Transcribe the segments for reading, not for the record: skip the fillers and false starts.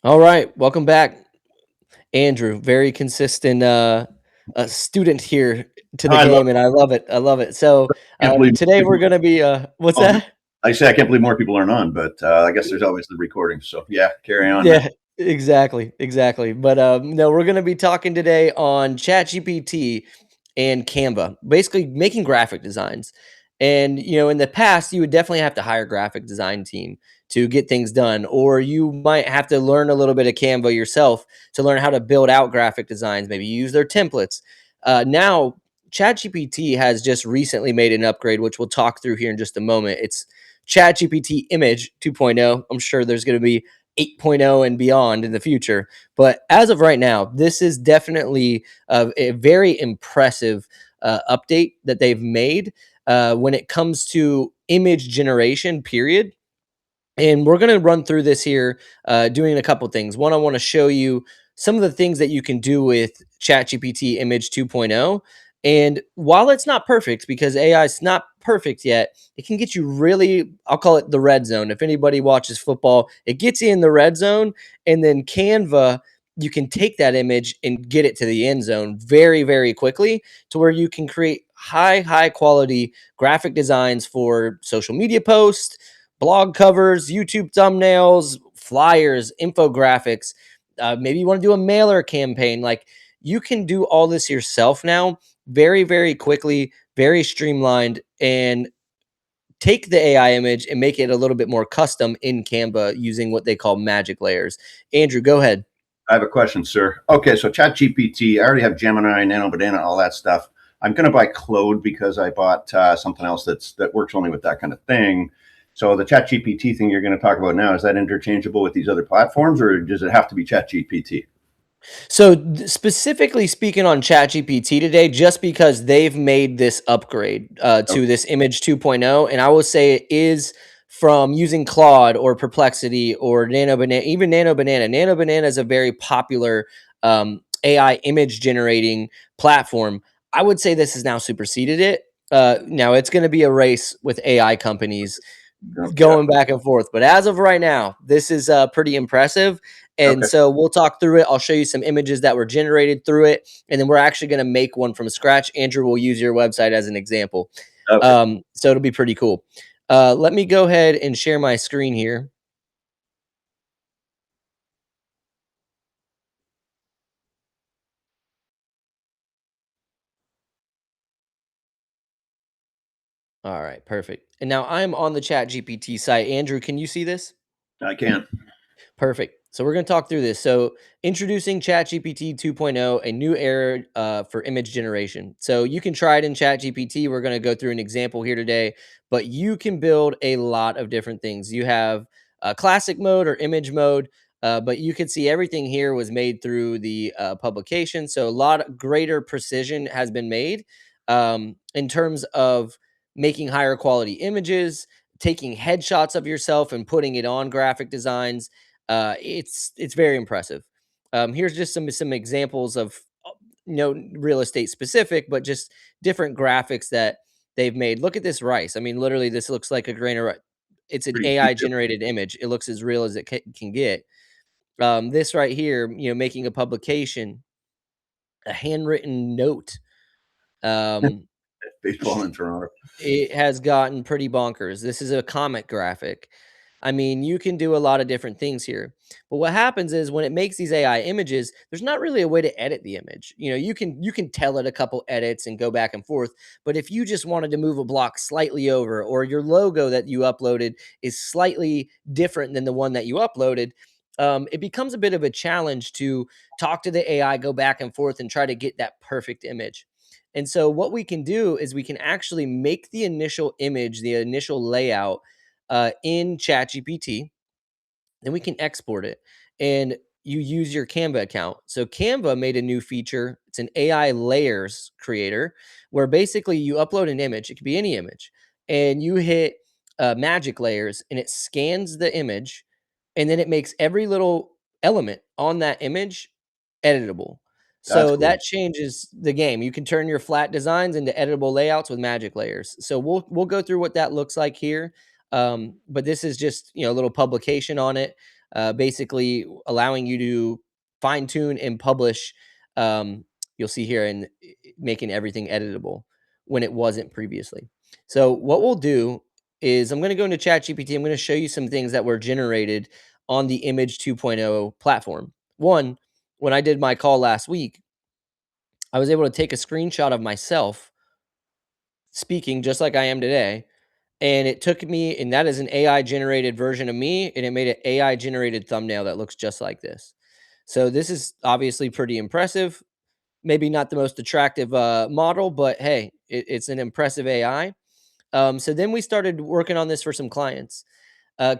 All right, welcome back, Andrew. Very consistent student here to the I love game, and I love it. I love it. So can't believe more today we're people. gonna be what's Oh, that? I say I can't believe more people aren't on, but I guess there's always the recording. So yeah, carry on, man. Yeah, exactly, exactly. But no, we're gonna be talking today on ChatGPT and Canva, basically making graphic designs. And in the past, you would definitely have to hire a graphic design team to get things done, or you might have to learn a little bit of Canva yourself to learn how to build out graphic designs. Maybe use their templates. Now, ChatGPT has just recently made an upgrade, which we'll talk through here in just a moment. It's ChatGPT Image 2.0. I'm sure there's going to be 8.0 and beyond in the future. But as of right now, this is definitely a very impressive update that they've made when it comes to image generation, period. And we're going to run through this here, doing a couple things. One, I want to show you some of the things that you can do with ChatGPT Image 2.0. And while it's not perfect, because AI is not perfect yet, it can get you really, I'll call it the red zone. If anybody watches football, it gets you in the red zone. And then Canva, you can take that image and get it to the end zone very, very quickly to where you can create high quality graphic designs for social media posts, blog covers, YouTube thumbnails, flyers, infographics. Maybe you want to do a mailer campaign. Like, you can do all this yourself now, very, very quickly, very streamlined, and take the AI image and make it a little bit more custom in Canva using what they call magic layers. Andrew, go ahead. I have a question, sir. Okay, so ChatGPT, I already have Gemini, Nano Banana, all that stuff. I'm going to buy Claude because I bought something else that works only with that kind of thing. So the ChatGPT thing you're going to talk about now, is that interchangeable with these other platforms, or does it have to be ChatGPT? So, specifically speaking on ChatGPT today, just because they've made this upgrade Okay, to this Image 2.0, and I will say it is from using Claude or Perplexity or Nano Banana, even Nano Banana. Nano Banana is a very popular AI image generating platform. I would say this has now superseded it. Now it's going to be a race with AI companies okay, going back and forth. But as of right now, this is pretty impressive. And okay, so we'll talk through it. I'll show you some images that were generated through it. And then we're actually going to make one from scratch. Andrew will use your website as an example. okay. So it'll be pretty cool. Let me go ahead and share my screen here. All right, perfect. And now I'm on the Chat GPT site. Andrew, can you see this? I can't. Perfect. So we're going to talk through this. So introducing ChatGPT 2.0, a new era for image generation. So you can try it in ChatGPT. We're going to go through an example here today, but you can build a lot of different things. You have classic mode or image mode, but you can see everything here was made through the publication. So a lot of greater precision has been made in terms of making higher quality images, taking headshots of yourself and putting it on graphic designs. It's very impressive. Here's just some examples of real estate specific, but just different graphics that they've made. Look at this rice. I mean, literally, this looks like a grain of rice. It's an Pretty AI detailed. generated image. It looks as real as it can get. This right here, making a publication, a handwritten note. Um, Baseball in Toronto. it has gotten pretty bonkers. This is a comic graphic. I mean, you can do a lot of different things here. But what happens is when it makes these AI images, there's not really a way to edit the image. You can tell it a couple edits and go back and forth. But if you just wanted to move a block slightly over, or your logo that you uploaded is slightly different than the one that you uploaded, it becomes a bit of a challenge to talk to the AI, go back and forth, and try to get that perfect image. And so, what we can do is we can actually make the initial image, the initial layout in ChatGPT, then we can export it. And you use your Canva account. So Canva made a new feature. It's an AI layers creator where basically you upload an image. It could be any image, and you hit magic layers, and it scans the image, and then it makes every little element on that image editable. That's So cool. that changes the game. You can turn your flat designs into editable layouts with magic layers. So we'll go through what that looks like here. But this is just a little publication on it. basically allowing you to fine tune and publish. Um, you'll see here and making everything editable when it wasn't previously. So what we'll do is I'm going to go into ChatGPT. I'm going to show you some things that were generated on the Image 2.0 platform. One, when I did my call last week, I was able to take a screenshot of myself speaking just like I am today. And it took me, and that is an AI generated version of me, and it made an AI generated thumbnail that looks just like this. So this is obviously pretty impressive. Maybe not the most attractive model, but hey, it's an impressive AI. So then we started working on this for some clients.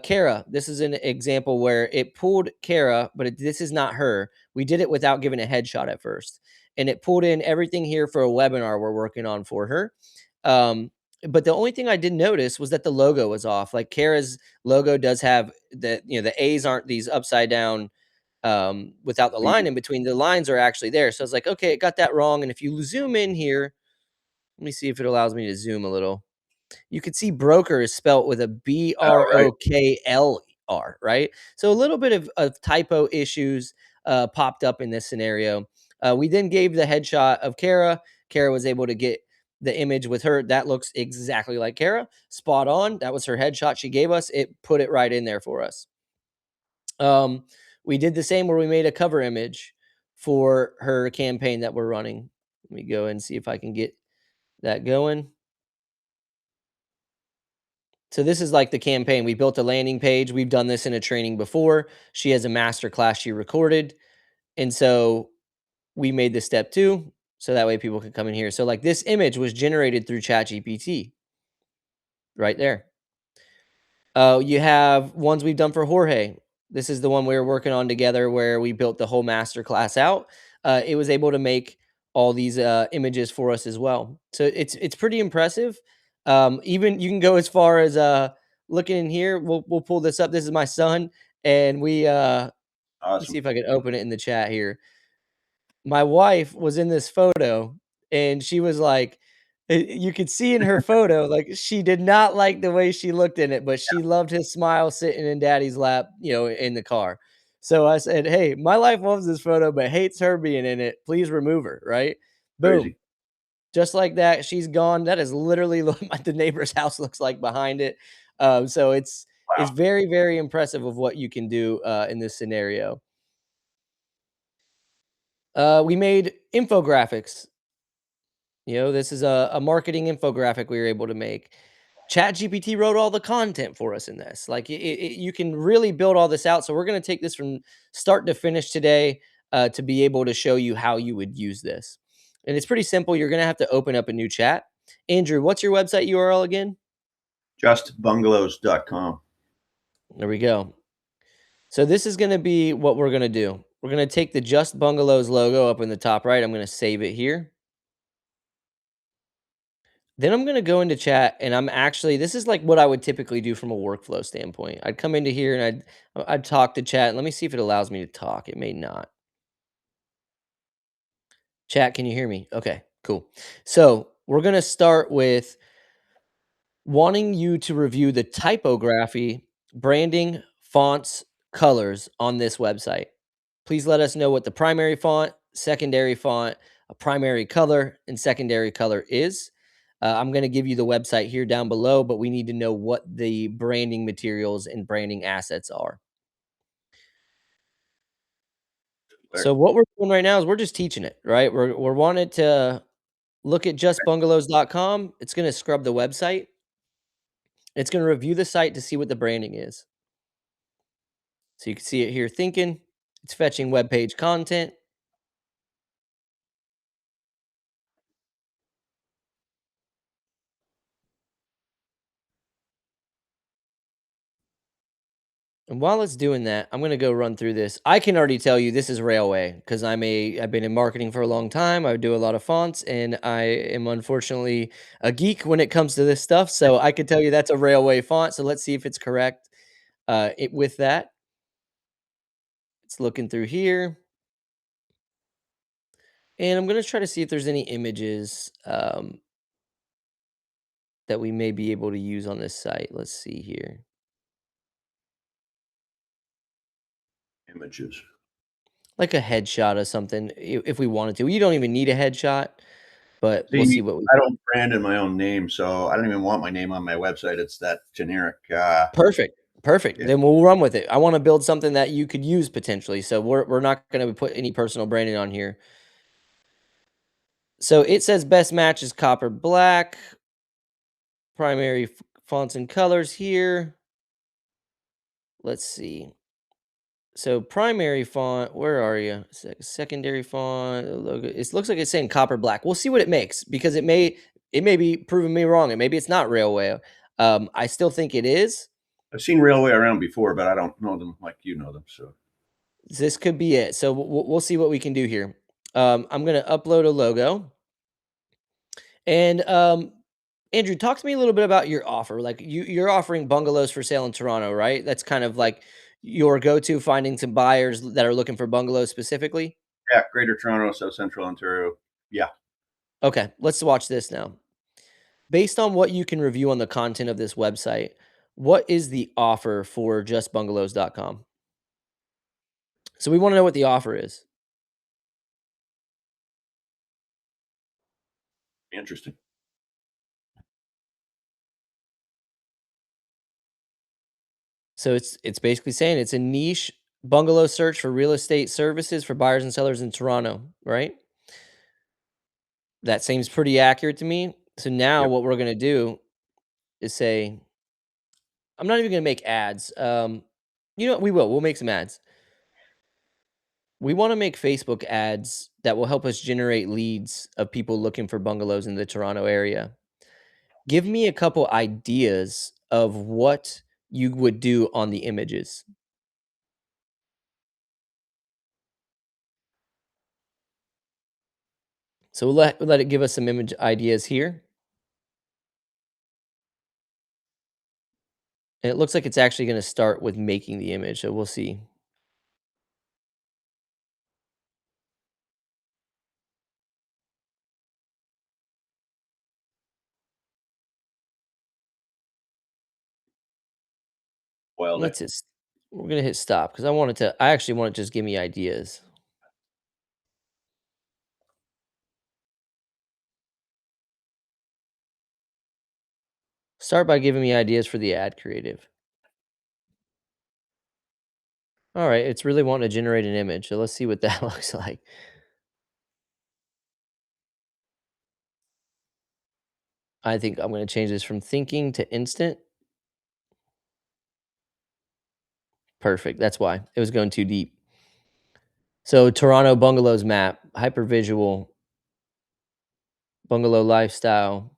Kara, this is an example where it pulled Kara, but this is not her. We did it without giving a headshot at first, and it pulled in everything here for a webinar we're working on for her. Um, but the only thing I did notice was that the logo was off. Like Kara's logo does have the A's aren't these upside down without the line in between. The lines are actually there. So I was like, okay, it got that wrong. And if you zoom in here, let me see if it allows me to zoom a little. You could see broker is spelt with a All right. Broklr, right? So a little bit of typo issues popped up in this scenario. We then gave the headshot of Kara. Kara was able to get the image with her. That looks exactly like Kara. Spot on. That was her headshot she gave us. It put it right in there for us. Um, we did the same where we made a cover image for her campaign that we're running. Let me go and see if I can get that going. So this is like the campaign. We built a landing page. We've done this in a training before. She has a master class she recorded. And so we made this step 2 so that way people could come in here. So like this image was generated through ChatGPT right there. You have ones we've done for Jorge. This is the one we were working on together where we built the whole master class out. It was able to make all these images for us as well. So it's pretty impressive. Even you can go as far as looking in here. We'll pull this up. This is my son, and let me see Awesome. if I can open it in the chat here. My wife was in this photo and she was like you could see in her photo, like, she did not like the way she looked in it, but she loved his smile sitting in daddy's lap, in the car. So I said, "Hey, my wife loves this photo, but hates her being in it. Please remove her," right? Boom. Crazy. Just like that, she's gone. That is literally what the neighbor's house looks like behind it. So it's Wow. very, very impressive of what you can do in this scenario. We made infographics. This is a marketing infographic we were able to make. ChatGPT wrote all the content for us in this. Like you can really build all this out. So we're going to take this from start to finish today to be able to show you how you would use this. And it's pretty simple. You're going to have to open up a new chat. Andrew, what's your website URL again? Justbungalows.com. There we go. So this is going to be what we're going to do. We're going to take the Just Bungalows logo up in the top right. I'm going to save it here. Then I'm gonna go into chat and this is like what I would typically do from a workflow standpoint. I'd come into here and I'd talk to chat. Let me see if it allows me to talk. It may not. Chat, can you hear me? Okay, cool. So we're gonna start with wanting you to review the typography, branding, fonts, colors on this website. Please let us know what the primary font, secondary font, a primary color, and secondary color is. I'm going to give you the website here down below, but we need to know what the branding materials and branding assets are. So what we're doing right now is we're just teaching it, right? We're wanting to look at justbungalows.com. It's going to scrub the website. It's going to review the site to see what the branding is. So you can see it here thinking. It's fetching web page content. And while it's doing that, I'm gonna go run through this. I can already tell you this is Railway because I've been in marketing for a long time. I do a lot of fonts, and I am unfortunately a geek when it comes to this stuff. So I could tell you that's a Railway font. So let's see if it's correct. With that, it's looking through here, and I'm gonna try to see if there's any images that we may be able to use on this site. Let's see here. Images. like a headshot or something if we wanted to. You don't even need a headshot, but we'll See, see what we I don't brand in my own name, so I don't even want my name on my website. It's that generic. Perfect, perfect. Yeah, Then we'll run with it. I wanna build something that you could use potentially, so we're not gonna put any personal branding on here. So it says best match is copper black, primary fonts and colors here. Let's see. So primary font, where are you? Secondary font, logo. It looks like it's saying copper black. We'll see what it makes because it may be proving me wrong, and maybe it's not railway. I still think it is. I've seen Railway around before, but I don't know them like you know them. So This could be it. So we'll see what we can do here. I'm gonna upload a logo, and Andrew, talk to me a little bit about your offer. Like you're offering bungalows for sale in Toronto, right? That's kind of like your go-to finding some buyers that are looking for bungalows specifically. yeah, Greater Toronto, South Central Ontario. Yeah, Okay, let's watch this now. Based on what you can review on the content of this website, what is the offer for justbungalows.com? So we want to know what the offer is. interesting. So it's basically saying it's a niche bungalow search for real estate services for buyers and sellers in Toronto, right? That seems pretty accurate to me. So now Yep. what we're going to do is say I'm not even going to make ads. You know what? We will. We'll make some ads. We want to make Facebook ads that will help us generate leads of people looking for bungalows in the Toronto area. Give me a couple ideas of what you would do on the images. So we'll let it give us some image ideas here. And it looks like it's actually going to start with making the image. So we'll see. Wild. Let's just we're gonna hit stop because I actually want it to just give me ideas. Start by giving me ideas for the ad creative. All right, it's really wanting to generate an image. So let's see what that looks like. I think I'm gonna change this from thinking to instant. Perfect. That's why. It was going too deep. So Toronto bungalows map, hypervisual, bungalow lifestyle.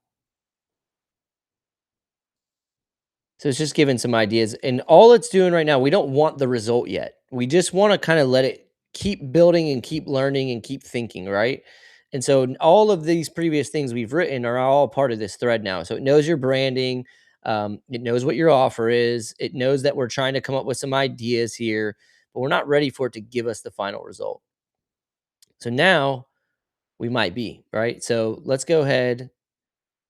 So it's just giving some ideas. And all it's doing right now, we don't want the result yet. We just want to kind of let it keep building and keep learning and keep thinking, right? And so all of these previous things we've written are all part of this thread now. So it knows your branding, it knows what your offer is, it knows that we're trying to come up with some ideas here, but we're not ready for it to give us the final result. So now we might be, right? So let's go ahead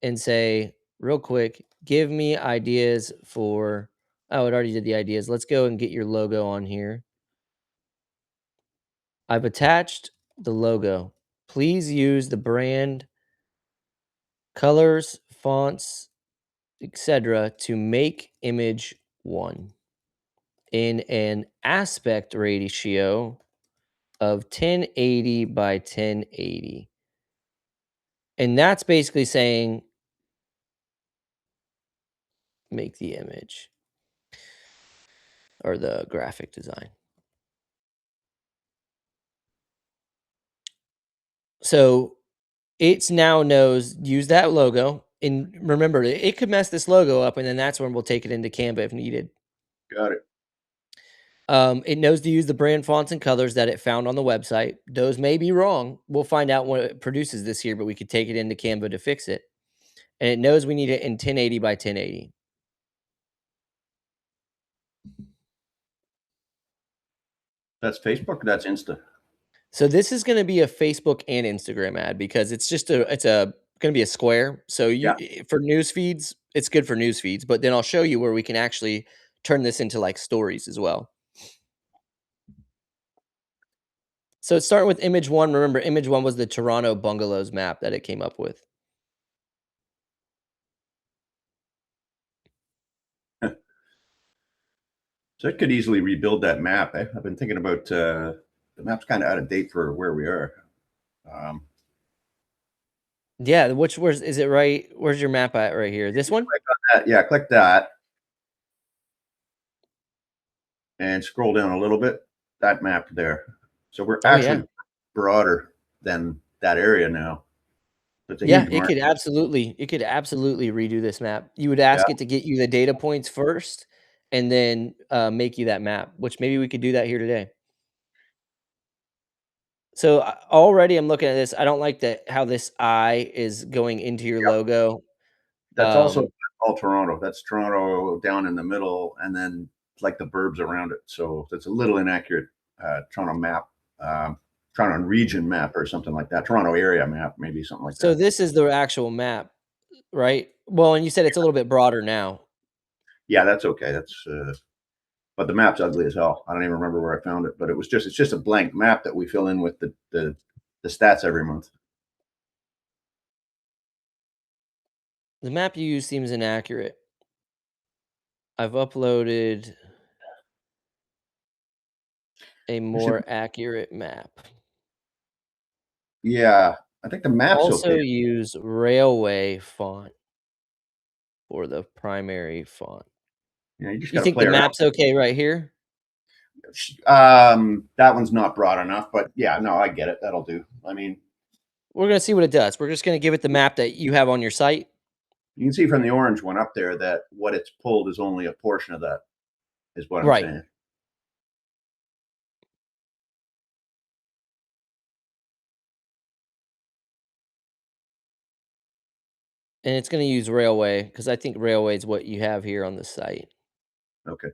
and say real quick, give me ideas for oh, it already did the ideas. Let's go and get your logo on here. I've attached the logo. Please use the brand, colors, fonts, etc. to make image one in an aspect ratio of 1080 by 1080. And that's basically saying make the image or the graphic design. So it's now knows use that logo. And remember, it could mess this logo up, and then that's when we'll take it into Canva if needed. Got it. It knows to use the brand fonts and colors that it found on the website. Those may be wrong. We'll find out when it produces this here, but we could take it into Canva to fix it. And it knows we need it in 1080 by 1080. That's Facebook. That's Insta. So this is going to be a Facebook and Instagram ad because it's a going to be a square. So Yeah. for news feeds, it's good for news feeds, but then I'll show you where we can actually turn this into like stories as well. So it's starting with image one. Remember, image one was the Toronto bungalows map that it came up with. So it could easily rebuild that map. I've been thinking about the map's kind of out of date for where we are. Um, Yeah, where's is it right? Where's your map at right here? This one? Click on that. Yeah, click that and scroll down a little bit. That map there. So we're Oh yeah. actually broader than that area now. It's a Yeah, huge market. it could absolutely redo this map. You would Yeah, ask it to get you the data points first and then make you that map, which maybe we could do that here today. So already I'm looking at this. I don't like that how this eye is going into your yeah. logo. That's also Um, all Toronto. That's Toronto down in the middle, and then like the burbs around it. So it's a little inaccurate Toronto map, Toronto region map, or something like that. Toronto area map, maybe something like so that. this is the actual map, right? Well, and you said it's a little bit broader now. Yeah, that's okay. That's but the map's ugly as hell. I don't even remember where I found it, but it's just a blank map that we fill in with the stats every month. The map you use seems inaccurate. I've uploaded a There should more accurate map. Yeah, I think the map's Also okay. use railway font for the primary font. You just You got to think play the around. map's okay right here? That one's not broad enough, but yeah, no, I get it. That'll do. I mean, We're gonna see what it does. We're just gonna give it the map that you have on your site. you can see from the orange one up there that what it's pulled is only a portion of that, is what I'm Right. saying. And it's gonna use railway because I think railway is what you have here on the site. Okay.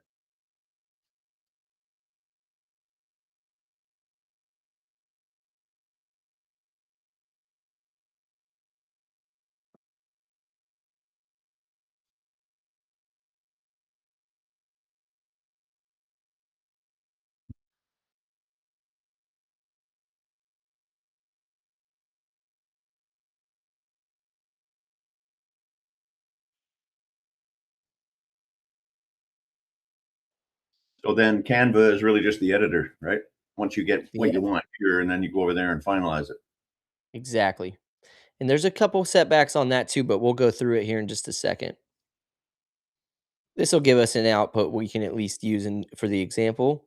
So then Canva is really just the editor, right? Once you get what Yeah, you want here, and then you go over there and finalize it. exactly. And there's a couple setbacks on that too, but we'll go through it here in just a second. This will give us an output we can at least use in for the example.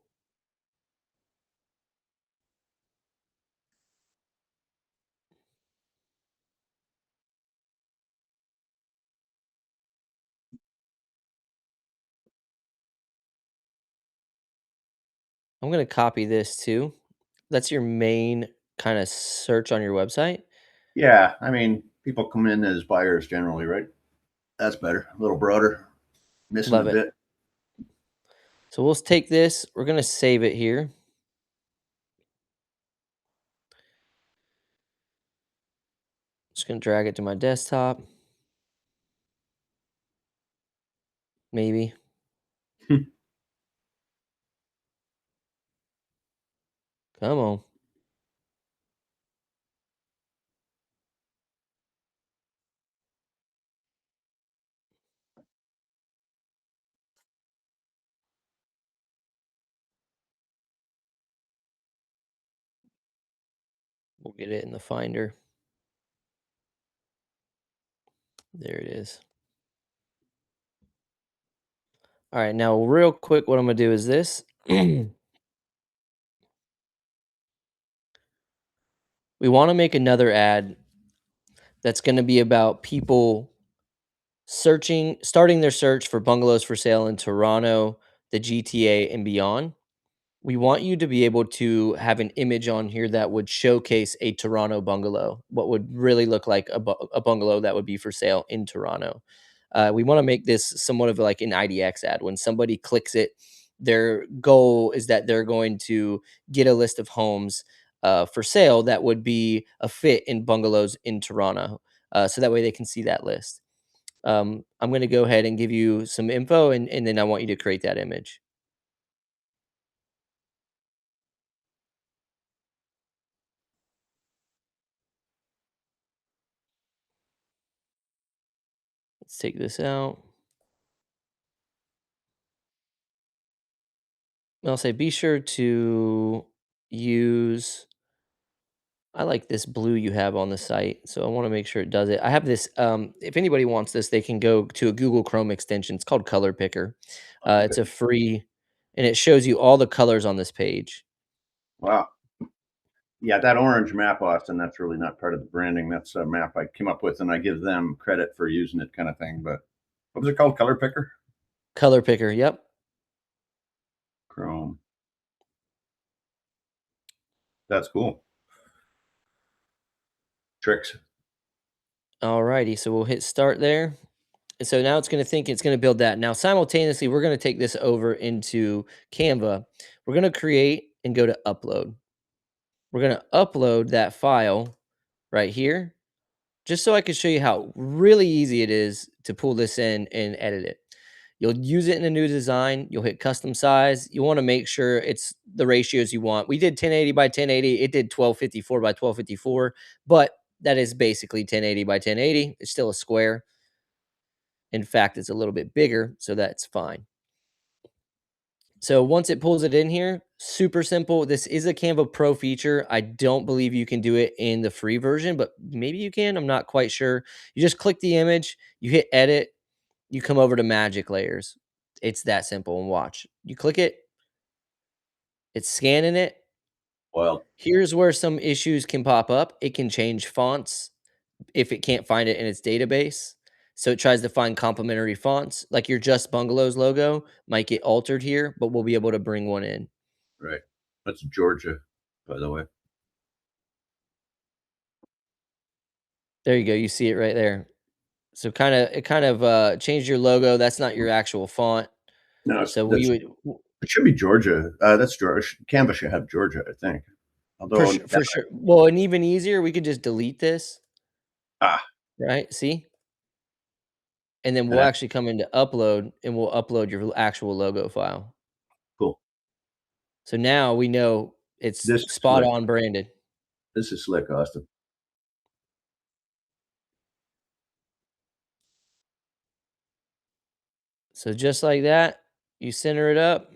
I'm gonna copy this too. That's your main kind of search on your website. Yeah, I mean, people come in as buyers generally, right? That's better. A little broader, missing a Love it. bit. So we'll take this. We're gonna save it here. Just gonna drag it to my desktop. Maybe. Come on. We'll get it in the finder. There it is. All right, now real quick, what I'm gonna do is this. We want to make another ad that's gonna be about people starting their search for bungalows for sale in Toronto, the GTA, and beyond. We want you to be able to have an image on here that would showcase a Toronto bungalow, what would really look like a bungalow that would be for sale in Toronto. We want to make this somewhat of like an IDX ad. When somebody clicks it, their goal is that they're going to get a list of homes for sale that would be a fit in bungalows in Toronto. So that way they can see that list. I'm going to go ahead and give you some info and then I want you to create that image. Let's take this out. I'll say be sure to use I like this blue you have on the site, so I wanna make sure it does it. I have this, if anybody wants this, they can go to a Google Chrome extension. It's called Color Picker. Okay. It's a free and it shows you all the colors on this page. Wow. Yeah, that orange map, Austin, that's really not part of the branding. That's a map I came up with, and I give them credit for using it kind of thing. But what was it called? Color Picker? Color Picker, yep. Chrome. That's cool. Tricks. Alrighty, so we'll hit start there. And so now it's gonna think it's gonna build that. Now simultaneously, we're gonna take this over into Canva. We're gonna create and go to upload. We're gonna upload that file right here, just so I can show you how really easy it is to pull this in and edit it. You'll use it in a new design. You'll hit custom size. You want to make sure it's the ratios you want. We did 1080 by 1080. It did 1254 by 1254, but that is basically 1080 by 1080. It's still a square. In fact, it's a little bit bigger, so that's fine. So once it pulls it in here, super simple. This is a Canva Pro feature. I don't believe you can do it in the free version, but maybe you can. I'm not quite sure. You just click the image, you hit edit, you come over to magic layers. It's that simple and watch. You click it, it's scanning it. Well, Here's where some issues can pop up. It can change fonts if it can't find it in its database. So it tries to find complementary fonts, like your Just Bungalows logo might get altered here, but we'll be able to bring one in. right. That's Georgia, by the way. There you go. You see it right there. So it kind of changed your logo. That's not your actual font. No, So we that's would it should be Georgia. That's Georgia. Canvas should have Georgia, I think. Although, for sure. Well, and even easier, we could just delete this, ah, right? See? And then and we'll that's actually come into upload and we'll upload your actual logo file. cool. So now we know it's This is spot slick. on branded. This is slick, Austin. So just like that, you center it up.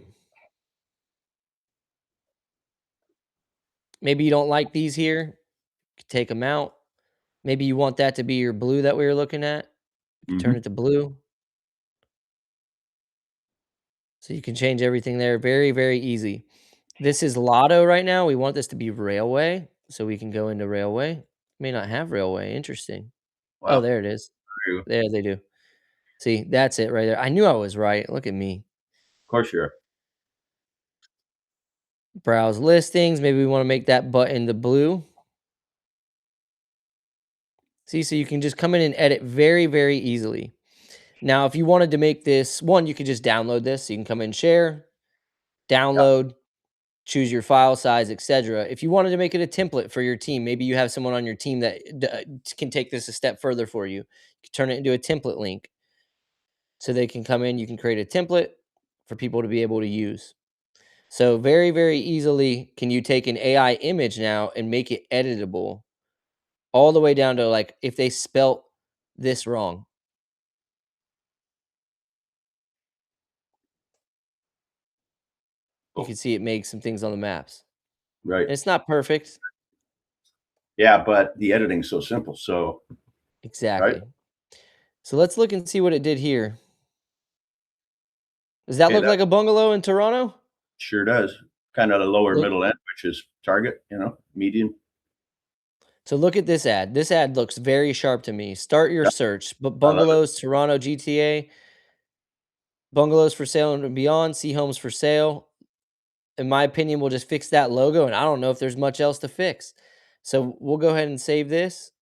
Maybe you don't like these here, you could take them out. Maybe you want that to be your blue that we were looking at. You could turn Hmm. it to blue. So you can change everything there. Very, very easy. This is Lotto right now. We want this to be railway. So we can go into railway. May not have railway. Interesting. Oh, Well, there it is. you. Of There they do. See, that's it right there. I knew I was right. Look at me. course you are. Browse listings. Maybe we want to make that button the blue. See, so you can just come in and edit very, very easily. Now, if you wanted to make this one, you could just download this. So you can come in, share, Yeah, download, choose your file size, etc. If you wanted to make it a template for your team, maybe you have someone on your team that can take this a step further for you. You can turn it into a template link so they can come in. You can create a template for people to be able to use. So very, very easily can you take an AI image now and make it editable all the way down to like if they spelt this wrong, you cool. can see it makes some things on the maps. Right. And it's not perfect. Yeah, but the editing's so simple. So, right? Exactly. So let's look and see what it did here. Does that Hey, look that like a bungalow in Toronto? sure does. Kind of the lower Look, middle end, which is target, median. so look at this ad. This ad looks very sharp to me. Start your Yeah, search. But I love it. bungalows, Toronto, GTA, bungalows for sale and beyond, see homes for sale. In my opinion, we'll just fix that logo, and I don't know if there's much else to fix. So we'll go ahead and save this.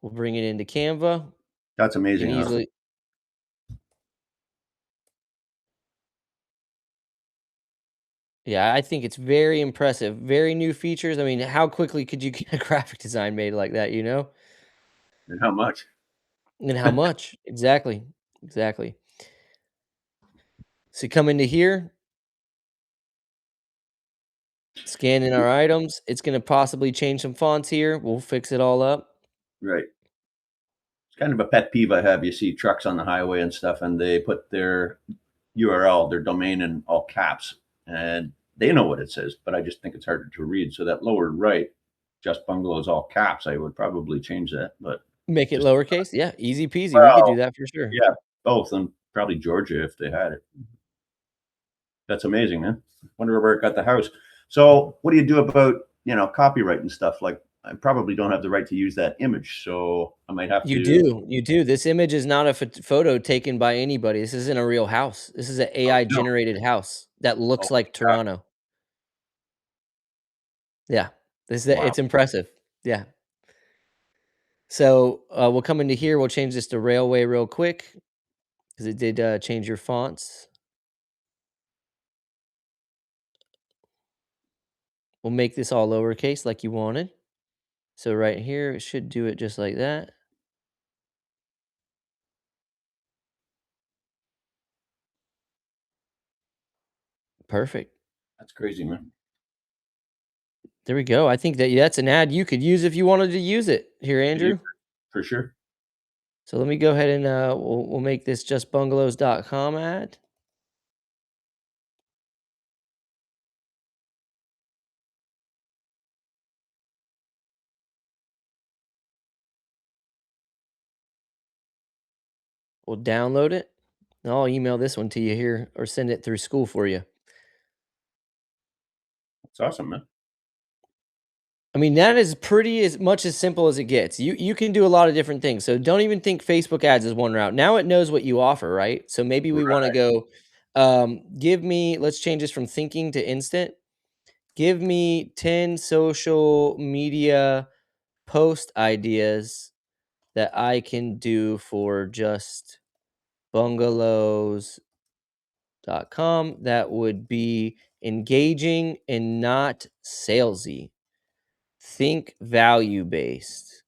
We'll bring it into Canva. That's You can amazing, Austin. easily, yeah, I think it's very impressive. Very new features. I mean, how quickly could you get a graphic design made like that, you know? And how much? And how much? Exactly. Exactly. So you come into here, scan in our items. It's going to possibly change some fonts here. We'll fix it all up. Right. kind of a pet peeve I have. You see trucks on the highway and stuff, and they put their URL, their domain, in all caps, and they know what it says, but I just think it's harder to read. So that lower right, just bungalows all caps, I would probably change that, but Make it just lowercase? Yeah, easy peasy, we could do well, that for sure. yeah, both, and probably Georgia if they had it. That's amazing, man. Wonder where it got the house. So, what do you do about copyright and stuff? Like, I probably don't have the right to use that image, so I might have to. You do. This image is not a photo taken by anybody. This isn't a real house. This is an Oh, AI no. generated house that Oh looks my like god! Toronto. Yeah. Wow. It's impressive. Yeah. So, we'll come into here, we'll change this to railway real quick because it did, change your fonts. We'll make this all lowercase like you wanted. So right here, it should do it just like that. Perfect. That's crazy, man. There we go. I think that's an ad you could use if you wanted to use it. Here, It is Andrew. for sure. So let me go ahead and we'll make this justbungalows.com ad. We'll download it. And I'll email this one to you here or send it through school for you. It's awesome, man. I mean, that is pretty as much as simple as it gets. You can do a lot of different things. So don't even think Facebook ads is one route. Now it knows what you offer, right? So maybe we want to Right. go give me let's change this from thinking to instant. Give me 10 social media post ideas that I can do for just bungalows.com that would be engaging and not salesy. Think value based.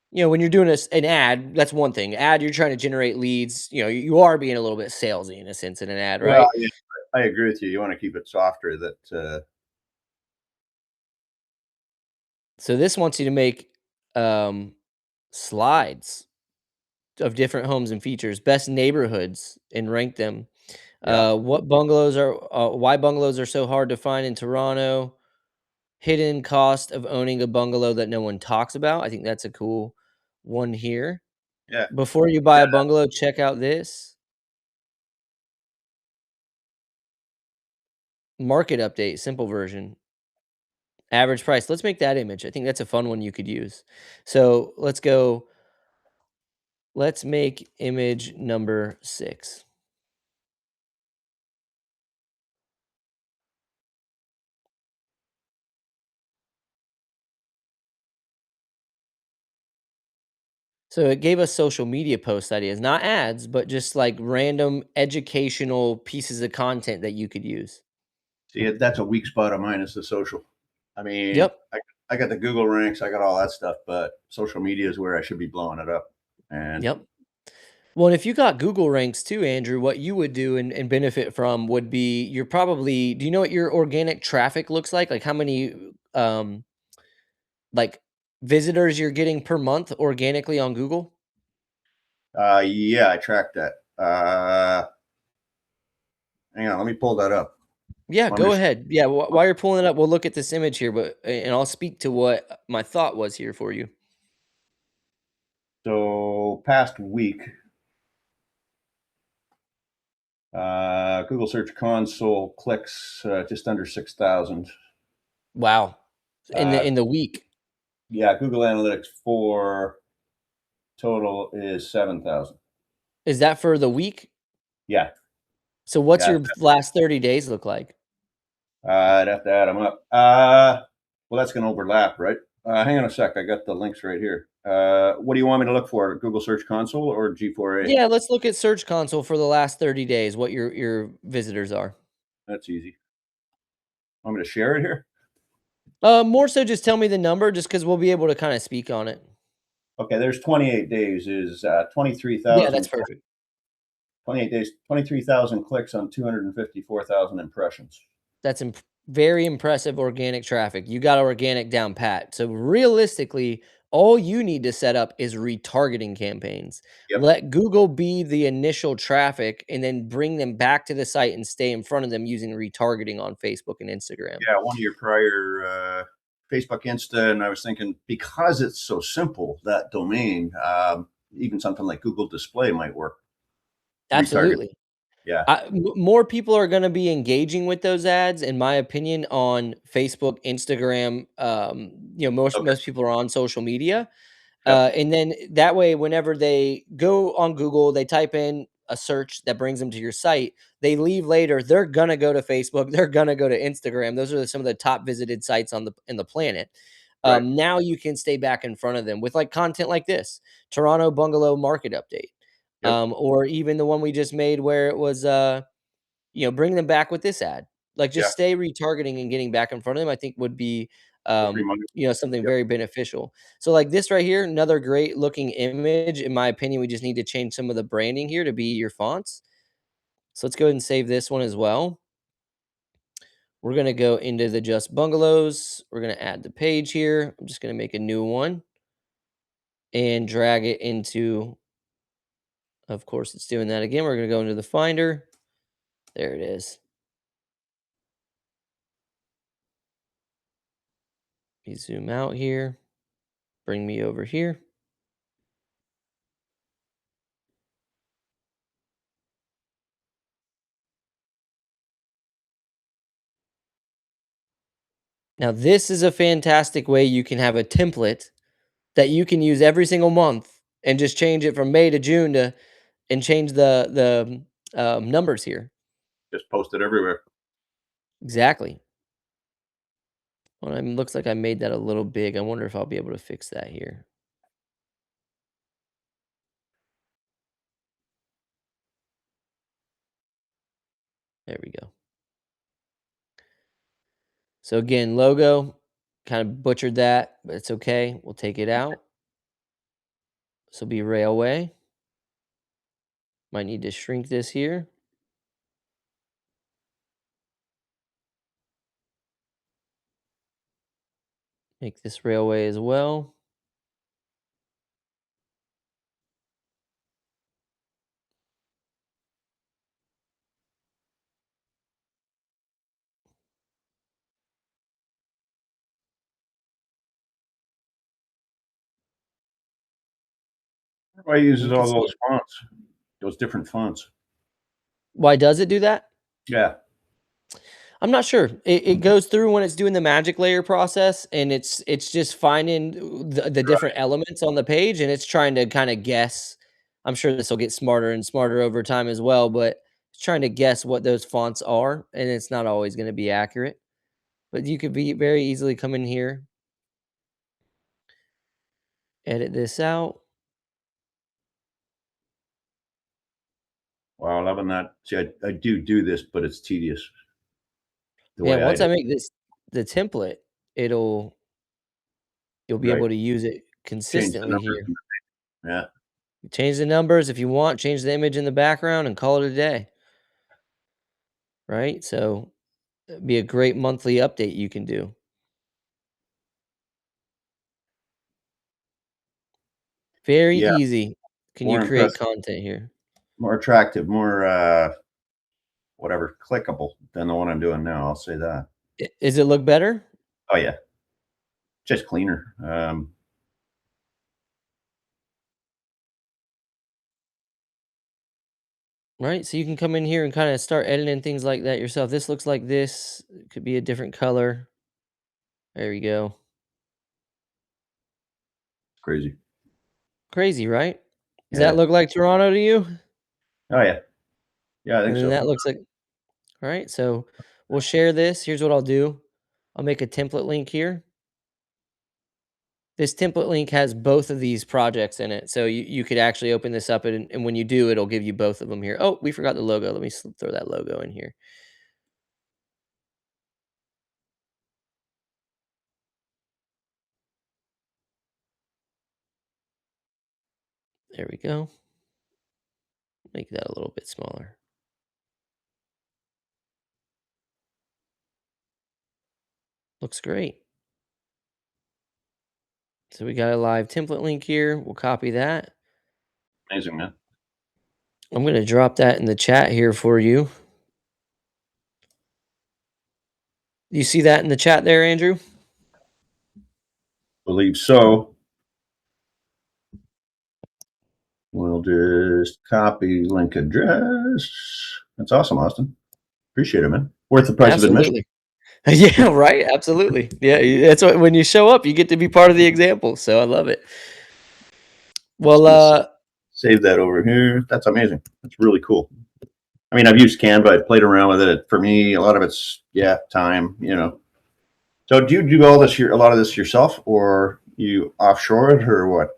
When you're doing an ad, that's one thing. Ad, you're trying to generate leads. You are being a little bit salesy in a sense in an ad, Well, right? yeah, I agree with you. You want to keep it softer. That So this wants you to make um, slides of different homes and features, best neighborhoods, and rank them. yeah, Why bungalows are so hard to find in Toronto. Hidden cost of owning a bungalow that no one talks about. I think that's a cool one here. yeah, Before you buy a bungalow, check out this market update, simple version, average price. Let's make that image. I think that's a fun one you could use. So let's go. Let's make image number 6. So it gave us social media post ideas, not ads, but just like random educational pieces of content that you could use. see, that's a weak spot of mine is the social. I mean, Yep. I got the Google ranks, I got all that stuff, but social media is where I should be blowing it up. And Yep. Well, and if you got Google ranks too, Andrew, what you would do and benefit from would be do you know what your organic traffic looks like? Like how many like visitors you're getting per month organically on Google? yeah, I tracked that. Hang on, let me pull that up. Yeah, I'm go just ahead. Yeah, while you're pulling it up, we'll look at this image here, and I'll speak to what my thought was here for you. so past week. Google Search Console clicks just under 6,000. Wow. Uh, In the week. yeah, Google Analytics 4 total is 7,000. Is that for the week? Yeah, So what's yeah. your last 30 days look like? I'd have to add them up. Well, that's going to overlap, right? Hang on a sec. I got the links right here. What do you want me to look for? Google Search Console or G4A? Yeah, let's look at Search Console for the last 30 days, what your visitors are. That's easy. Want me to share it here? More so just tell me the number just because 'cause we'll be able to kinda speak on it. Okay, there's 28 days is Yeah, that's perfect. 28 days, 23,000 clicks on 254,000 impressions. That's very impressive organic traffic. You got organic down pat. So realistically, All you need to set up is retargeting campaigns. Yep. Let Google be the initial traffic and then bring them back to the site and stay in front of them using retargeting on Facebook and Instagram. Yeah, one of your prior Facebook, Insta, and I was thinking because it's so simple that domain, even something like Google Display might work. Retarget. Absolutely. Yeah. More people are gonna be engaging with those ads, in my opinion, on Facebook, Instagram, Okay. most people are on social media. Yep. And then that way, whenever they go on Google, they type in a search that brings them to your site. They leave later. They're gonna go to Facebook. They're gonna go to Instagram. Those are some of the top visited sites on the planet. Right. Now you can stay back in front of them with like content like this Toronto bungalow market update, Yep. or even the one we just made where it was bring them back with this ad. Like, Yeah. just stay retargeting and getting back in front of them, I think would be, Would be money. something Yep. very beneficial. So, like this right here, another great looking image. In my opinion, we just need to change some of the branding here to be your fonts. So let's go ahead and save this one as well. We're gonna go into the just bungalows. We're gonna add the page here. I'm just gonna make a new one and drag it into, of course, it's doing that again. We're gonna go into the Finder. There it is. Me zoom out here. Bring me over here. Now, this is a fantastic way you can have a template that you can use every single month and just change it from May to June to and change the numbers here. Just post it everywhere. Exactly. Well, I mean, looks like I made that a little big. I wonder if I'll be able to fix that here. There we go. So again, logo, kind of butchered that, but it's okay. We'll take it out. This will be railway. Might need to shrink this here. Make this railway as well. Why And uses you can all see those it. fonts, those different fonts? Why does it do that? Yeah. I'm not sure. It goes through when it's doing the magic layer process, and it's just finding the different Right. elements on the page, and it's trying to kind of guess. I'm sure this will get smarter and smarter over time as well, but it's trying to guess what those fonts are, and it's not always going to be accurate. But you could be very easily come in here, edit this out. Wow, loving that. See, I do this, but it's tedious the Man, way I once do. I make this the template, it'll you'll be Right. able to use it Change the consistently numbers. here. Yeah. Change the numbers if you want, change the image in the background, and call it a day. Right? So it'd be a great monthly update you can do. Very Yeah. easy. Can you More create impressive, content here? more attractive, more whatever, clickable than the one I'm doing now. I'll say that. Is it look better? Oh yeah, just cleaner. Right? So you can come in here and kind of start editing things like that yourself. This looks like this. It could be a different color. There we go. Crazy. Crazy, right? Does Yeah. that look like Toronto to you? Oh yeah. Yeah, I And think then so. that looks like, all right. So we'll share this. Here's what I'll do. I'll make a template link here. This template link has both of these projects in it. So you could actually open this up and when you do, it'll give you both of them here. Oh, we forgot the logo. Let me throw that logo in here. There we go. Make that a little bit smaller. Looks great. So we got a live template link here. We'll copy that. Amazing, man. I'm going to drop that in the chat here for you. You see that in the chat there, Andrew? Believe so. We'll just copy link address. That's awesome, Austin. Appreciate it, man. Worth the price of admission. Absolutely. Yeah, right. Absolutely. Yeah, that's what when you show up, you get to be part of the example. So I love it. Just Well, gonna save that over here. That's amazing. That's really cool. I mean, I've used Canva. I've played around with it. For me, a lot of it's time. So do you do all this a lot of this yourself, or you offshore it, or what?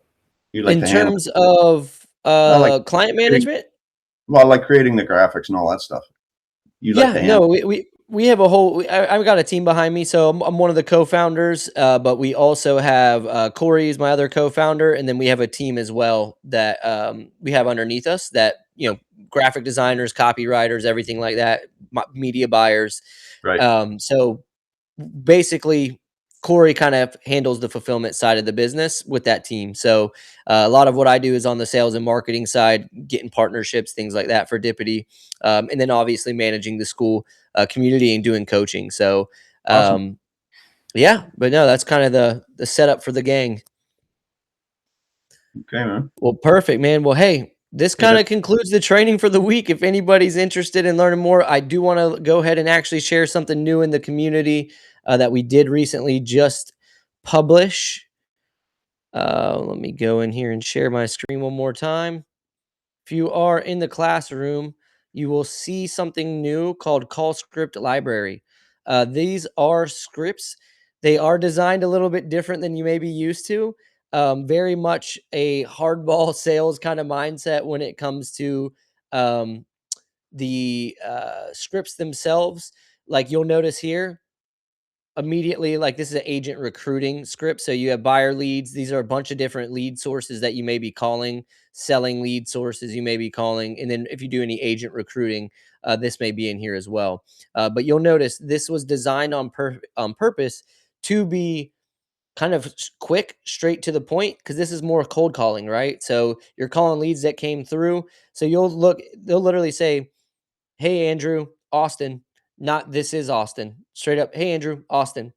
You like in to handle terms of well, like client creating, management, like creating the graphics and all that stuff. You like yeah, to no, handle. we have a whole. I've got a team behind me, so I'm one of the co-founders. But we also have Corey is my other co-founder, and then we have a team as well that we have underneath us that graphic designers, copywriters, everything like that, media buyers. Right. So basically Corey kind of handles the fulfillment side of the business with that team. So a lot of what I do is on the sales and marketing side, getting partnerships, things like that for Dippity, and then obviously managing the school community and doing coaching. So Awesome. um, yeah, but no, that's kind of the setup for the gang. Okay, man. Well, perfect, man. Well, hey, this Hey, kind of concludes the training for the week. If anybody's interested in learning more, I do want to go ahead and actually share something new in the community that we did recently just publish. Let me go in here and share my screen one more time. If you are in the classroom, you will see something new called Call Script Library. These are scripts. They are designed a little bit different than you may be used to. Very much a hardball sales kind of mindset when it comes to um, the scripts themselves. Like you'll notice here, immediately, like this is an agent recruiting script, so you have buyer leads. These are a bunch of different lead sources that you may be calling, selling lead sources you may be calling, and then if you do any agent recruiting, this may be in here as well. But you'll notice this was designed on purpose to be kind of quick, straight to the point, because this is more cold calling, right? So you're calling leads that came through. So they'll literally say, "Hey, Andrew, Austin," not "This is Austin." Straight up, "Hey, Andrew, Austin.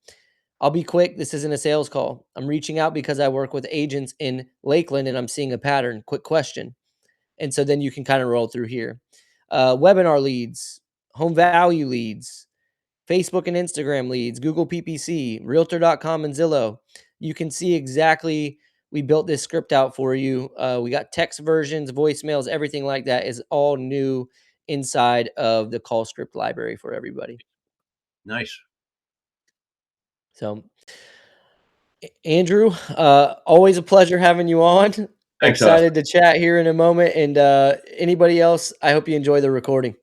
I'll be quick. This isn't a sales call. I'm reaching out because I work with agents in Lakeland and I'm seeing a pattern. Quick question." And so then you can kind of roll through here. Webinar leads, home value leads, Facebook and Instagram leads, Google PPC, Realtor.com, and Zillow. You can see exactly. We built this script out for you. We got text versions, voicemails, everything like that is all new inside of the call script library for everybody. nice. So, Andrew, always a pleasure having you on. Thanks, Austin. Excited to chat here in a moment. And anybody else, I hope you enjoy the recording.